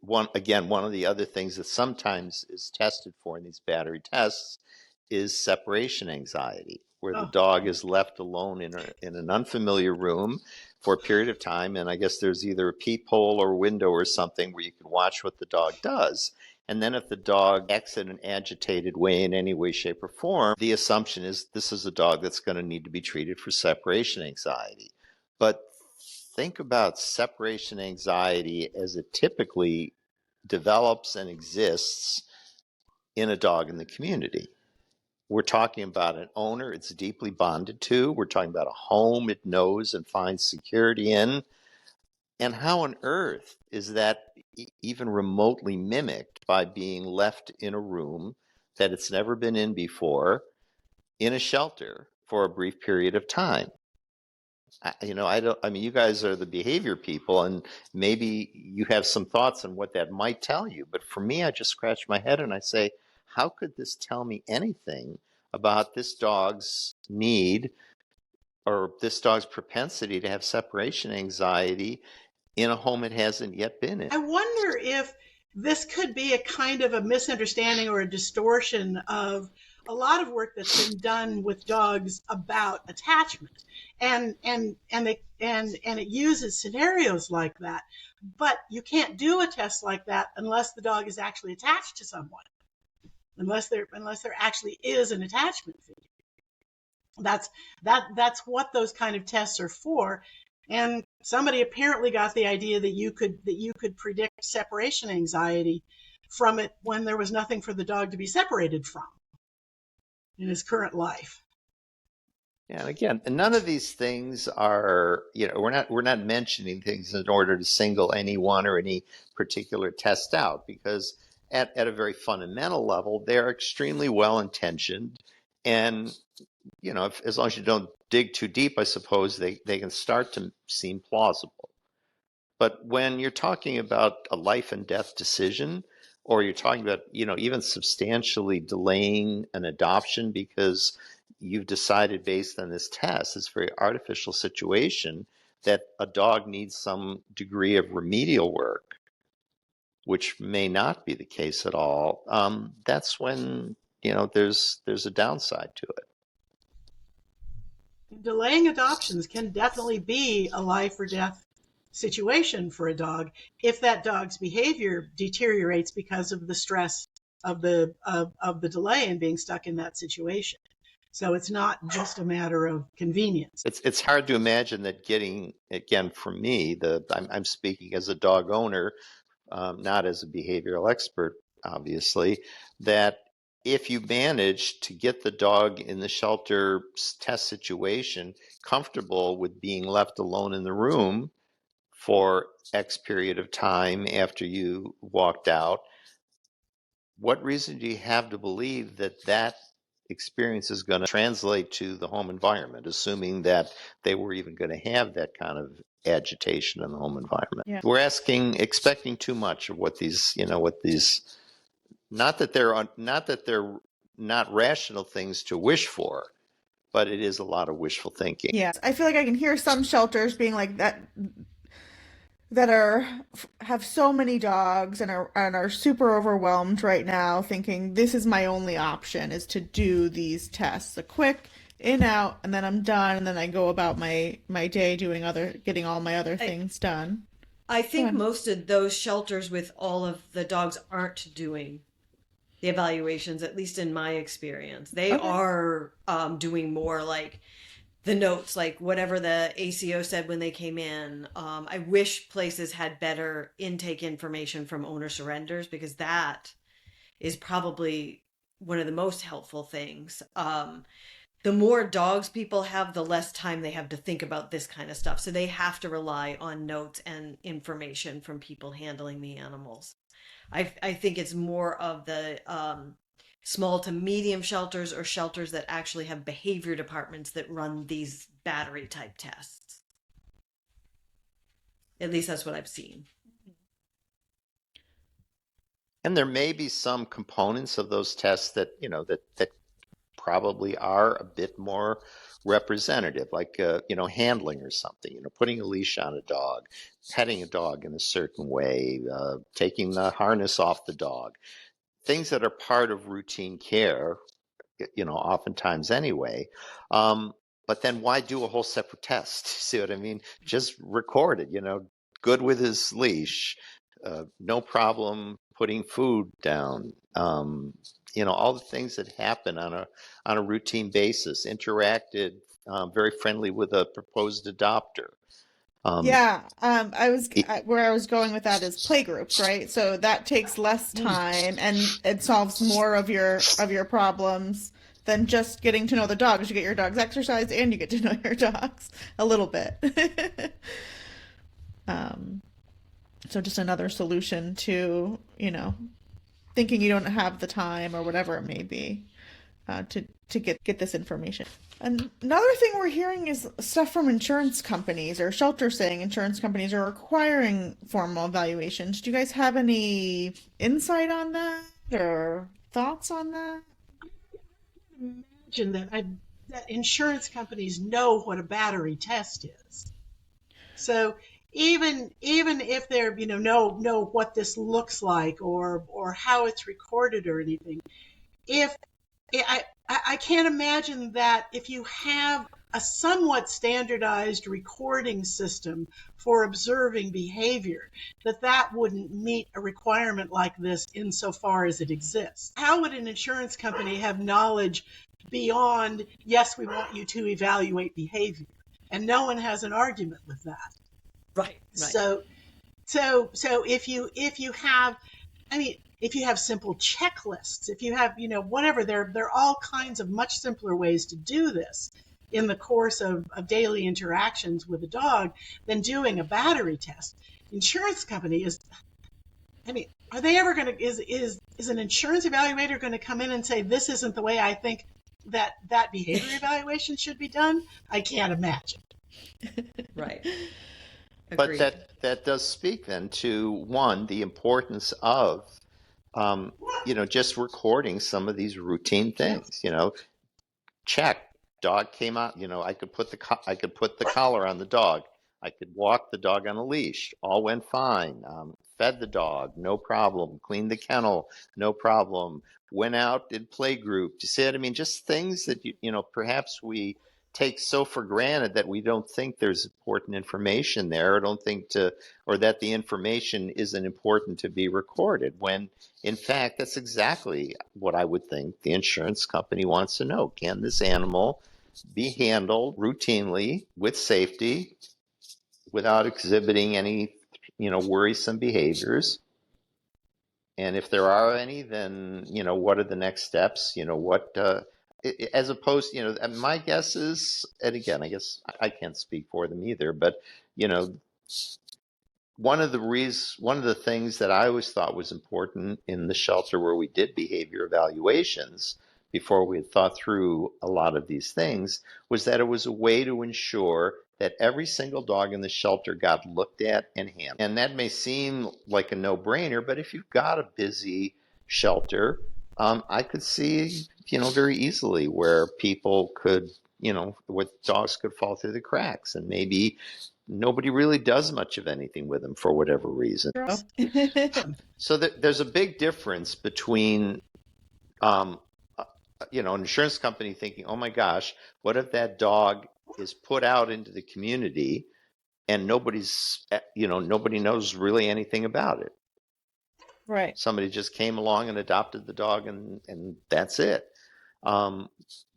one of the other things that sometimes is tested for in these battery tests is separation anxiety, where the dog is left alone in an unfamiliar room for a period of time, and I guess there's either a peephole or a window or something where you can watch what the dog does. And then if the dog acts in an agitated way in any way, shape, or form, the assumption is this is a dog that's going to need to be treated for separation anxiety. But think about separation anxiety as it typically develops and exists in a dog in the community. We're talking about an owner it's deeply bonded to. We're talking about a home it knows and finds security in. And how on earth is that even remotely mimicked by being left in a room that it's never been in before, in a shelter for a brief period of time? You guys are the behavior people, and maybe you have some thoughts on what that might tell you. But for me, I just scratch my head and I say, how could this tell me anything about this dog's need or this dog's propensity to have separation anxiety in a home it hasn't yet been in? I wonder if this could be a kind of a misunderstanding or a distortion of a lot of work that's been done with dogs about attachment, and it uses scenarios like that. But you can't do a test like that unless the dog is actually attached to someone, unless there actually is an attachment figure. That's what those kind of tests are for. And somebody apparently got the idea that you could predict separation anxiety from it when there was nothing for the dog to be separated from in his current life. Yeah, and again, none of these things are, we're not mentioning things in order to single any one or any particular test out, because at a very fundamental level, they're extremely well intentioned, and as long as you don't dig too deep, I suppose they can start to seem plausible. But when you're talking about a life and death decision, or you're talking about, even substantially delaying an adoption because you've decided based on this test, this very artificial situation, that a dog needs some degree of remedial work, which may not be the case at all, that's when, there's a downside to it. Delaying adoptions can definitely be a life or death situation for a dog if that dog's behavior deteriorates because of the stress of the delay and being stuck in that situation. So it's not just a matter of convenience. It's hard to imagine that getting, again, for me, I'm speaking as a dog owner, not as a behavioral expert, obviously, that if you manage to get the dog in the shelter test situation comfortable with being left alone in the room for X period of time after you walked out, what reason do you have to believe that that experience is going to translate to the home environment, assuming that they were even going to have that kind of agitation in the home environment? Yeah. We're expecting too much of what these, what these, not that they're not rational things to wish for, but it is a lot of wishful thinking. Yeah. I feel like I can hear some shelters being like that have so many dogs and are super overwhelmed right now, thinking this is my only option is to do these tests, a quick in out, and then I'm done, and then I go about my day getting all my other things done. I think ahead. most of those shelters with all of the dogs aren't doing the evaluations, at least in my experience. They Okay. are doing more like the notes, like whatever the ACO said when they came in. I wish places had better intake information from owner surrenders, because that is probably one of the most helpful things. The more dogs people have, the less time they have to think about this kind of stuff. So they have to rely on notes and information from people handling the animals. I think it's more of the small to medium shelters, or shelters that actually have behavior departments that run these battery type tests. At least that's what I've seen. And there may be some components of those tests that, that probably are a bit more representative, like, handling or something, putting a leash on a dog, petting a dog in a certain way, taking the harness off the dog, things that are part of routine care, oftentimes anyway. But then why do a whole separate test? See what I mean? Just record it, good with his leash, no problem putting food down, all the things that happen on a routine basis, interacted very friendly with a proposed adopter. Yeah, where I was going with that is playgroups, right? So that takes less time and it solves more of your problems than just getting to know the dogs. You get your dog's exercise and you get to know your dogs a little bit. Um, so just another solution to, thinking you don't have the time or whatever it may be, to get this information. And another thing we're hearing is stuff from insurance companies or shelters saying insurance companies are requiring formal evaluations. Do you guys have any insight on that or thoughts on that? Imagine that insurance companies know what a battery test is. So even if they're know what this looks like or how it's recorded or anything, if I can't imagine that if you have a somewhat standardized recording system for observing behavior, that wouldn't meet a requirement like this insofar as it exists. How would an insurance company have knowledge beyond, yes, we want you to evaluate behavior? And no one has an argument with that. Right. So if you have, if you have simple checklists, if you have, whatever, there are all kinds of much simpler ways to do this in the course of daily interactions with a dog than doing a battery test. Insurance company are they ever going to, is an insurance evaluator going to come in and say, this isn't the way I think that behavior evaluation should be done? I can't imagine. Right. But that does speak then to, one, the importance of just recording some of these routine things. Check, dog came out. I could put the collar on the dog. I could walk the dog on a leash. All went fine. Fed the dog, no problem. Cleaned the kennel, no problem. Went out, did play group. You see what I mean? Just things that perhaps we take so for granted that we don't think there's important information there, or that the information isn't important to be recorded, when in fact that's exactly what I would think the insurance company wants to know. Can this animal be handled routinely with safety without exhibiting any worrisome behaviors? And if there are any, then what are the next steps? As opposed, and my guess is, and again, I guess I can't speak for them either, but one of the things that I always thought was important in the shelter where we did behavior evaluations before we had thought through a lot of these things was that it was a way to ensure that every single dog in the shelter got looked at and handled. And that may seem like a no-brainer, but if you've got a busy shelter, I could see, very easily where people could, where dogs could fall through the cracks, and maybe nobody really does much of anything with them for whatever reason. So there's a big difference between, an insurance company thinking, oh my gosh, what if that dog is put out into the community and nobody knows really anything about it. Right. Somebody just came along and adopted the dog and that's it.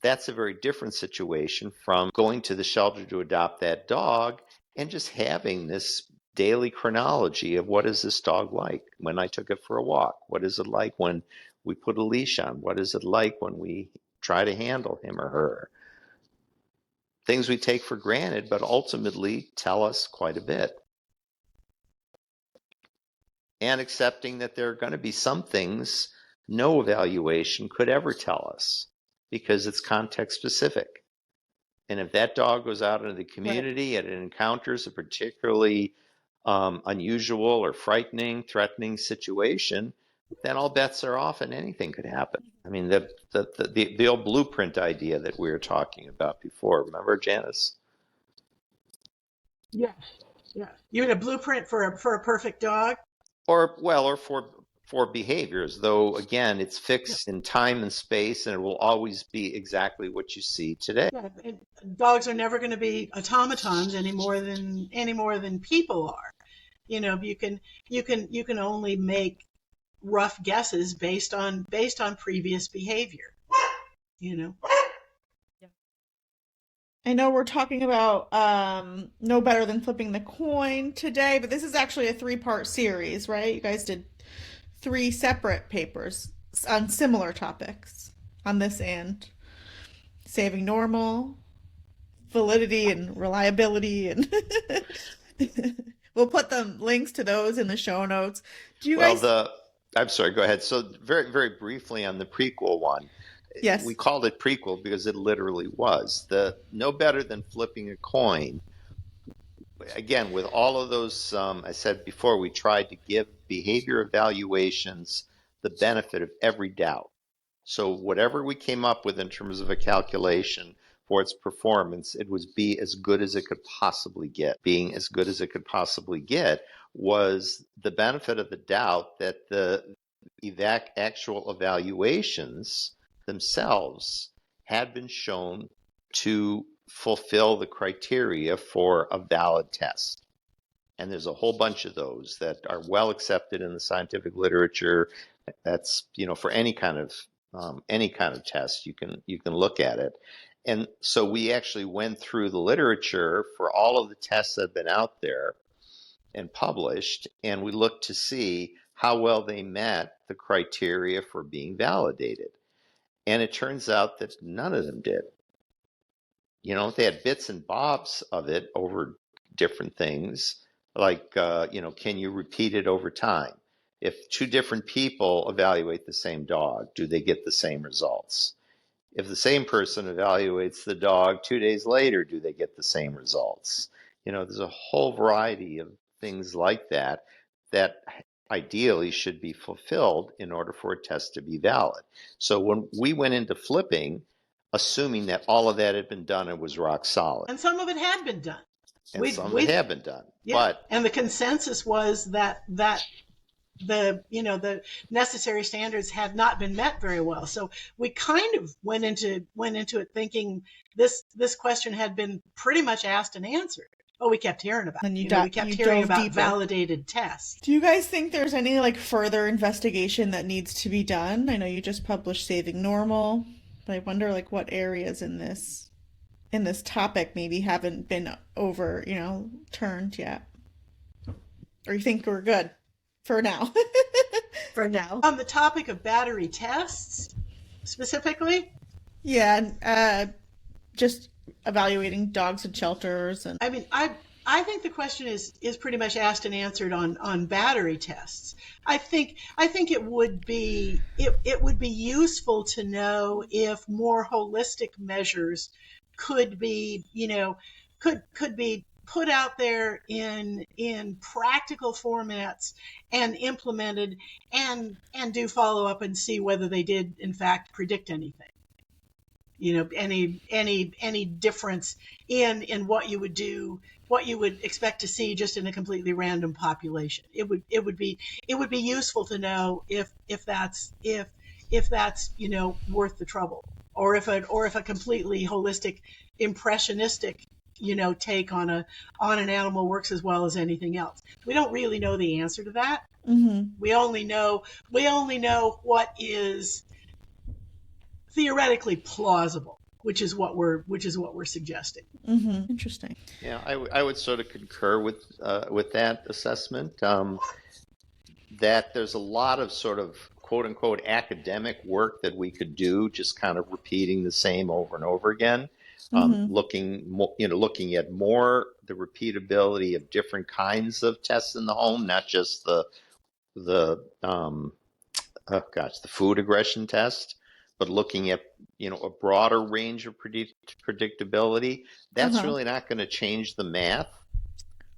That's a very different situation from going to the shelter to adopt that dog and just having this daily chronology of what is this dog like when I took it for a walk? What is it like when we put a leash on? What is it like when we try to handle him or her? Things we take for granted, but ultimately tell us quite a bit. And accepting that there are going to be some things no evaluation could ever tell us because it's context specific. And if that dog goes out into the community and it encounters a particularly unusual or frightening, threatening situation, then all bets are off and anything could happen. I mean, the old blueprint idea that we were talking about before, remember, Janis? Yes. You had a blueprint for a perfect dog? Or for behaviors, though, again, it's fixed in time and space, and it will always be exactly what you see today. Yeah, dogs are never going to be automatons any more than people are. You can only make rough guesses based on previous behavior. I know we're talking about no better than flipping the coin today, but this is actually a 3-part series, right? You guys did 3 separate papers on similar topics on this and saving normal, validity and reliability, and we'll put the links to those in the show notes. Do you guys? I'm sorry, go ahead. So very, very briefly on the prequel one. Yes. We called it prequel because it literally was. The no better than flipping a coin. Again, with all of those, I said before, we tried to give behavior evaluations the benefit of every doubt. So whatever we came up with in terms of a calculation for its performance, it was be as good as it could possibly get. Being as good as it could possibly get was the benefit of the doubt that the actual evaluations themselves had been shown to fulfill the criteria for a valid test. And there's a whole bunch of those that are well accepted in the scientific literature. That's, for any kind of test, you can look at it. And so we actually went through the literature for all of the tests that have been out there and published, and we looked to see how well they met the criteria for being validated. And it turns out that none of them did. They had bits and bobs of it over different things, like, can you repeat it over time? If 2 different people evaluate the same dog, do they get the same results? If the same person evaluates the dog 2 days later, do they get the same results? There's a whole variety of things like that ideally should be fulfilled in order for a test to be valid. So when we went into flipping, assuming that all of that had been done, it was rock solid. And some of it had been done. And some of it had been done. Yeah. And the consensus was that the necessary standards had not been met very well. So we kind of went into it thinking this question had been pretty much asked and answered. Oh, we kept hearing about it. We kept hearing about deeper validated tests. Do you guys think there's any further investigation that needs to be done? I know you just published Saving Normal, but I wonder what areas in this topic maybe haven't been turned yet. Or you think we're good for now? For now. On the topic of battery tests, specifically? Yeah, just evaluating dogs in shelters. And I mean, I I think the question is pretty much asked and answered on battery tests. I think it would be useful to know if more holistic measures could be, could be put out there in practical formats and implemented and do follow up and see whether they did in fact predict anything. Any difference in what you would do, what you would expect to see just in a completely random population. It would be useful to know if that's worth the trouble, or if a completely holistic, impressionistic take on an animal works as well as anything else. We don't really know the answer to that. Mm-hmm. We only know what is theoretically plausible, which is what we're suggesting. Mm-hmm. Interesting. Yeah, I would sort of concur with that assessment. That there's a lot of sort of quote unquote academic work that we could do, just kind of repeating the same over and over again. Mm-hmm. Looking at more the repeatability of different kinds of tests in the home, not just the food aggression test, but looking at a broader range of predictability. That's Uh-huh. really not going to change the math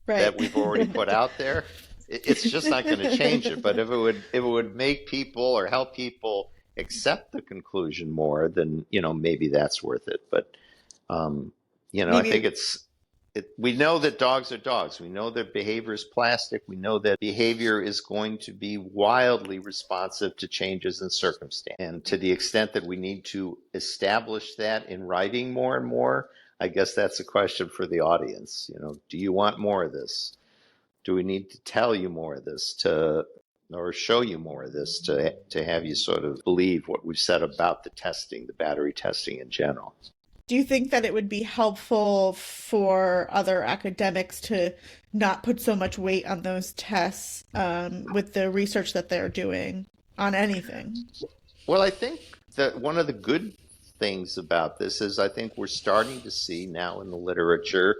Right. that we've already put out there. It's just not going to change it. But if it would make people or help people accept the conclusion more, then maybe that's worth it. But I think we know that dogs are dogs. We know that behavior is plastic. We know that behavior is going to be wildly responsive to changes in circumstance. And to the extent that we need to establish that in writing more and more, I guess that's a question for the audience. Do you want more of this? Do we need to tell you more of this or show you more of this to have you sort of believe what we've said about the testing, the battery testing in general? Do you think that it would be helpful for other academics to not put so much weight on those tests with the research that they're doing on anything? Well, I think that one of the good things about this is I think we're starting to see now in the literature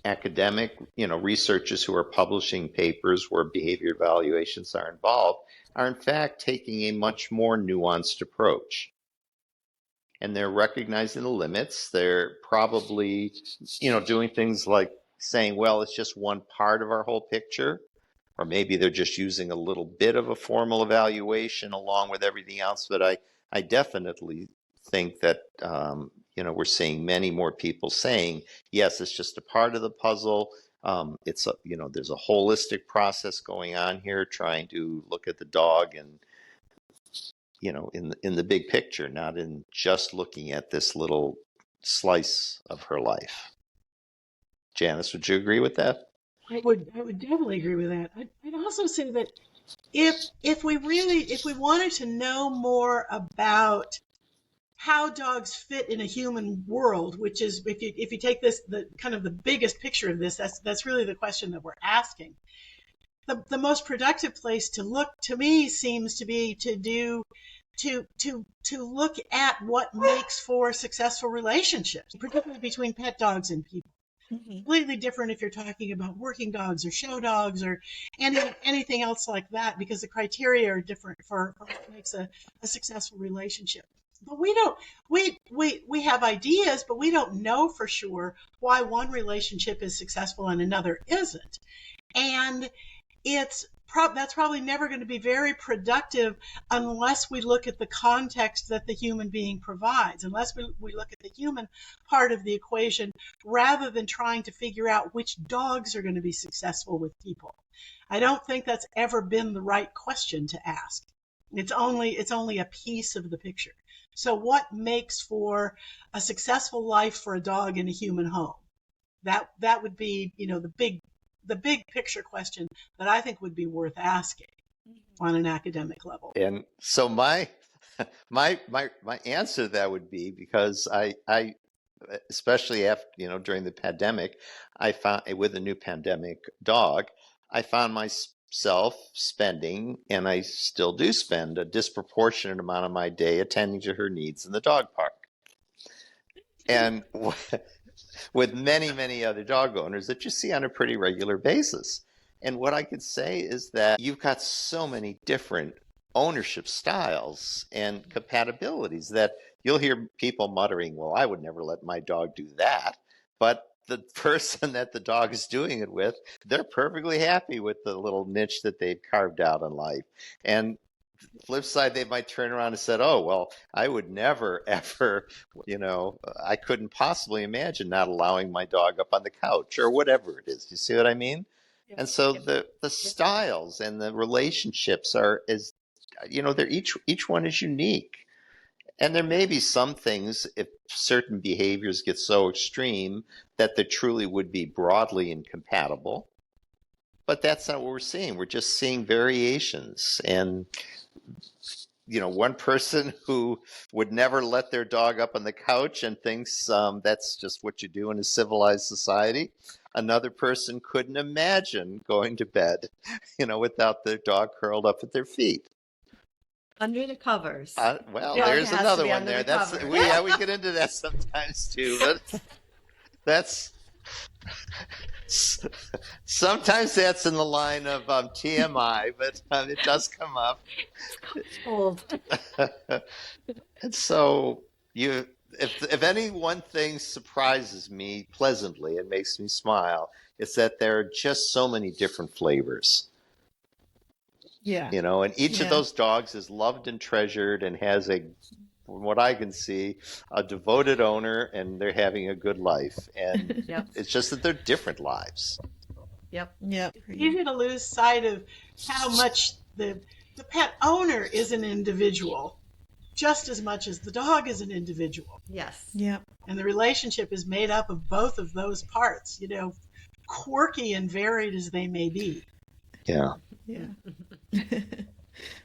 academic, researchers who are publishing papers where behavior evaluations are involved are in fact taking a much more nuanced approach. And they're recognizing the limits. They're probably, doing things like saying, well, it's just one part of our whole picture. Or maybe they're just using a little bit of a formal evaluation along with everything else. But I definitely think that, we're seeing many more people saying, yes, it's just a part of the puzzle. There's a holistic process going on here, trying to look at the dog and in the big picture, not in just looking at this little slice of her life. Janis, would you agree with that? I would definitely agree with that. I'd also say that if we wanted to know more about how dogs fit in a human world, which is if you take this the kind of the biggest picture of this, that's really the question that we're asking. The most productive place to look, to me, seems to be to look at what makes for successful relationships, particularly between pet dogs and people. Mm-hmm. Completely different if you're talking about working dogs or show dogs or anything else like that, because the criteria are different for what makes a successful relationship. But we have ideas, but we don't know for sure why one relationship is successful and another isn't. And that's probably never going to be very productive unless we look at the context that the human being provides, unless we look at the human part of the equation rather than trying to figure out which dogs are going to be successful with people. I don't think that's ever been the right question to ask. It's only a piece of the picture. So what makes for a successful life for a dog in a human home? That would be, the big picture question that I think would be worth asking on an academic level. And so my answer to that would be, because I especially after during the pandemic, I found with a new pandemic dog, I found myself spending, and I still do spend, a disproportionate amount of my day attending to her needs in the dog park. And with many, many other dog owners that you see on a pretty regular basis. And what I could say is that you've got so many different ownership styles and compatibilities that you'll hear people muttering, well, I would never let my dog do that. But the person that the dog is doing it with, they're perfectly happy with the little niche that they've carved out in life. And flip side, they might turn around and said, oh, well, I would never, ever, I couldn't possibly imagine not allowing my dog up on the couch or whatever it is. You see what I mean? Yep. And so Yep. the styles and the relationships are they're each one is unique. And there may be some things, if certain behaviors get so extreme, that they truly would be broadly incompatible. But that's not what we're seeing. We're just seeing variations. And one person who would never let their dog up on the couch and thinks that's just what you do in a civilized society. Another person couldn't imagine going to bed, without their dog curled up at their feet. Under the covers. Well, Dog there's has to another be one under there. the That's covers. we get into that sometimes too, but that's sometimes that's in the line of TMI, but it does come up. Old. And so if any one thing surprises me pleasantly and makes me smile, it's that there are just so many different flavors. Yeah. And each of Yeah. those dogs is loved and treasured and has from what I can see, a devoted owner, and they're having a good life. And Yep. it's just that they're different lives. Yep. Yep. Easy to lose sight of how much the pet owner is an individual, just as much as the dog is an individual. Yes. Yep. And the relationship is made up of both of those parts, quirky and varied as they may be. Yeah. Yeah.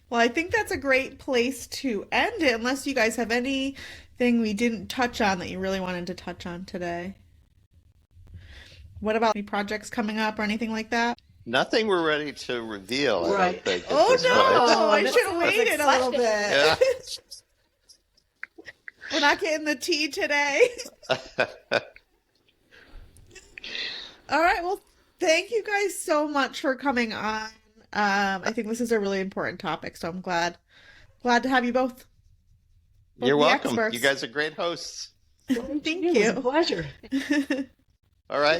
Well, I think that's a great place to end it, unless you guys have anything we didn't touch on that you really wanted to touch on today. What about any projects coming up or anything like that? Nothing we're ready to reveal, I Right. don't think. at Oh this no, Oh, I that should have sounds waited a little bit. Yeah. We're not getting the tea today. All right, well, thank you guys so much for coming on. I think this is a really important topic, so I'm glad to have you both. You're the welcome. experts. You guys are great hosts. Thank It was a you. pleasure. All right.